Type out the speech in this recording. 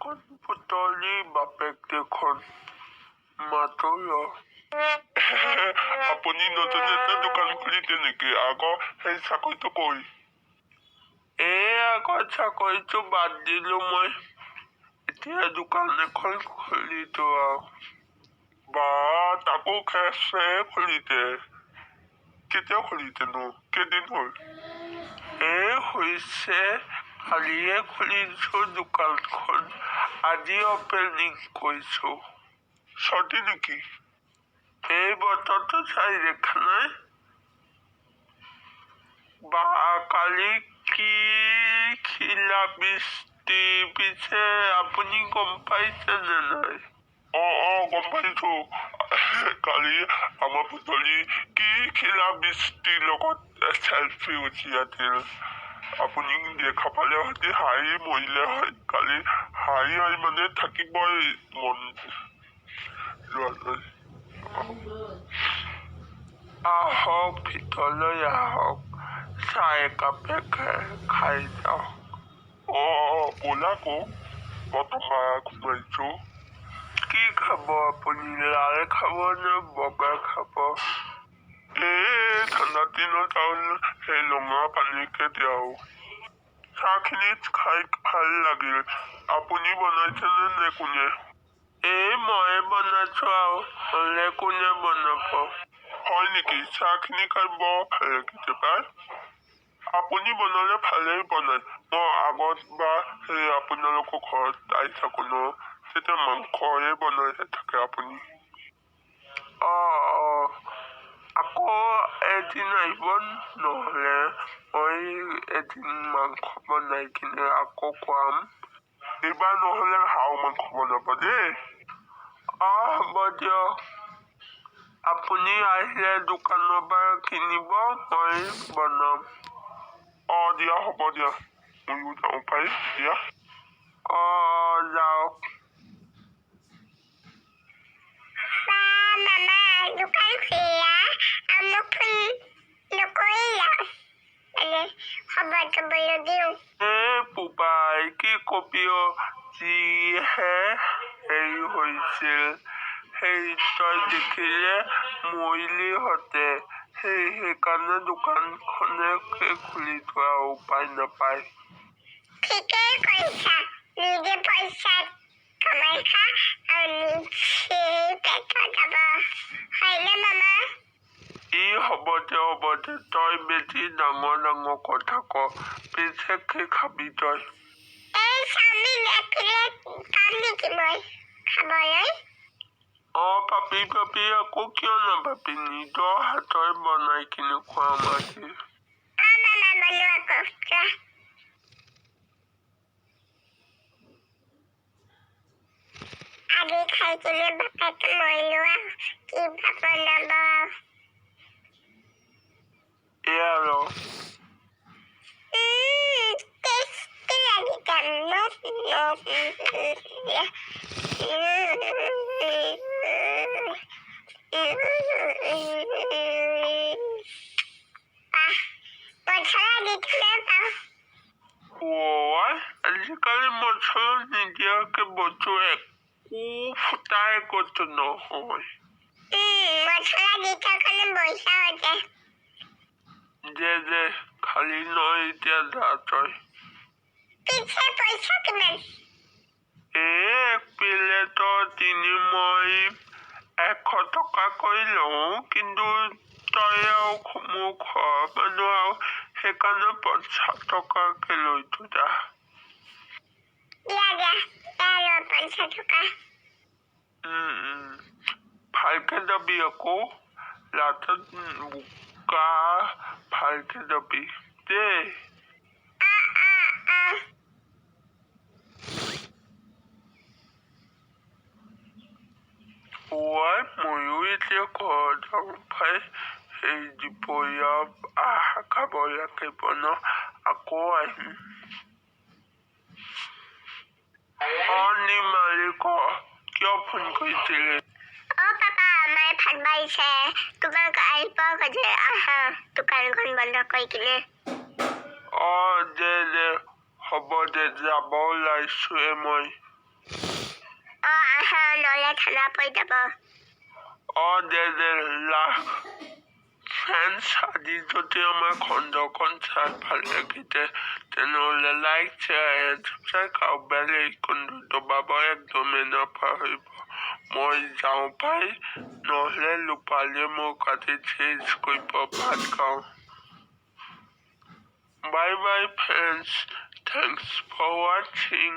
এখন পুতলি বাপেক দেখোন মাতল আপুনি নতুন এটা দোকান খুলিছে নেকি? আগৰ সেই চাকৰিটো কৰি আগৰ চাকৰিটো বাদ দিলো মই, এতিয়া দোকান এখন খুলিছো আৰু। বা তাকো খেছে খুলিছে। কেতিয়া খুলিছেনো? কেইদিন হ'ল? হৈছে কালিয়ে খুলিছো দোকানখন, আজি অপেনিং কৰিছো। চৰ্দি নেকি? এই বতৰটো চাই দেখা নাই? বা কালি কি শিলা বৃষ্টি, পিছে আপুনি গম পাইছে নে নাই? গম পাইছো। কালি আমাৰ পুতলি কি শিলা বৃষ্টিৰ লগত চেলফি উঠি আছিল। আপুনি দেখা পালে হয়তো হাঁহি মৰিলে হয়। কালি হাঁহি মানে থাকিবই মন যোৱা। আহক ভিতৰলৈ আহক, চাহ একাপে খাই যাওক। ব'লাকো বৰ্তমান ঘুমাইছো। কি খাব আপুনি? লাল খাব নে বগা খাব? ঠাণ্ডা দিনত আৰু সেই ৰঙা পানীকে দিয়াও। চাহখিনি খাই ভাল লাগিল। আপুনি বনাইছেনে নে কোনে? ময়ে বনাইছো আৰু, হ'লে কোনে বনাব? হয় নেকি? চাহখিনি খাই বৰ ভাল লাগিছে পাই। আপুনি বনালে ভালেই বনাই। মই আগত বা সেই আপোনালোকৰ ঘৰত আহি থাকো ন, তেতিয়া মাংসয়ে বনাই থাকে আপুনি। আকৌ এদিন আহিব, নহ'লে মই এদিন মাংস বনাই কিনে আকৌ খুৱাম। এইবাৰ নহ'লে হাঁহ মাংস বনাব দেই। হ'ব দিয়ক। আপুনি আহিলে দোকানৰ পৰা কিনিব, মই বনাম। দিয়া হ'ব দিয়া, ময়ো যাওঁ পাই দিয়া। যাওক। পোপাই কি কবি, যিহে হেৰি হৈছিল, সেই তই দেখিলে মৰিলিহঁতে, সেইকাৰণে দোকানখনে খুলি থোৱা, উপায় নাপায়। ঠিকেই কৈছা, নিজে পইচা কমাই খা আৰু নিজে পেটত যাব, হয়নে মামা? হ'ব দে, তই বেছি ডাঙৰ ডাঙৰ কথা ক। পিছে কি খাবি তই? পাপি আকৌ কিয় নাপাবি? নিজৰ হাতৰে বনাই কিনে খুৱাম আজি। আজি খাই কিনে বাপেকে মৰিলো, কিবা বনাব আৰু। টেষ্টি লাগিছে। আজিকালি মছলা নিদিয়াকে বস্তু একো ফুটাই কতো নহয়। মছলা দি কাৰণে পইচা হৈছে। যে খালি নয় এতিয়া যা তই। পিছে পইচা কিমান? এক প্লেটৰ মই 100 টকাকৈ লওঁ, কিন্তু তই আৰু মোৰ ঘৰৰ মানুহ আৰু সেইকাৰণে 50 টকাকে লৈছো যা। ভালকে যাবি আকৌ, ৰাস্তাত বোকা, ভালকে যাবি দেই। ময়ো এতিয়া ঘৰত যাওঁ পাই, সেই দুপৰীয়া খাব লাগিব ন, আকৌ আহিম। মালিক কিয় ফোন কৰিছিলে? পাপা, মায়ে ভাত বাঢ়িছে, তোমাক আহিব খোজে, আহা দোকানখন বন্ধ কৰি কিনে। দে হ'ব দে, যাব ওলাইছোৱে মই। আহা ল'লে ঠাণ্ডা পৰি যাব। দে লাখ ফ্ৰেণ্ডছ, আজি যদি আমাৰ খণ্ডখন চাই ভাল লাগিছে তেনেহ'লে লাইক শ্বেয়াৰ এণ্ড ছাবস্ক্ৰাইব আৰু বেল আইকনটো দবাব একদমেই নাপাহৰিব। মই যাওঁ পাই, নহ'লে লোপালীয়ে মোক আজি চেঞ্জ কৰিব ভাত খাওঁ। Bye bye friends, thanks for ৱাচিং।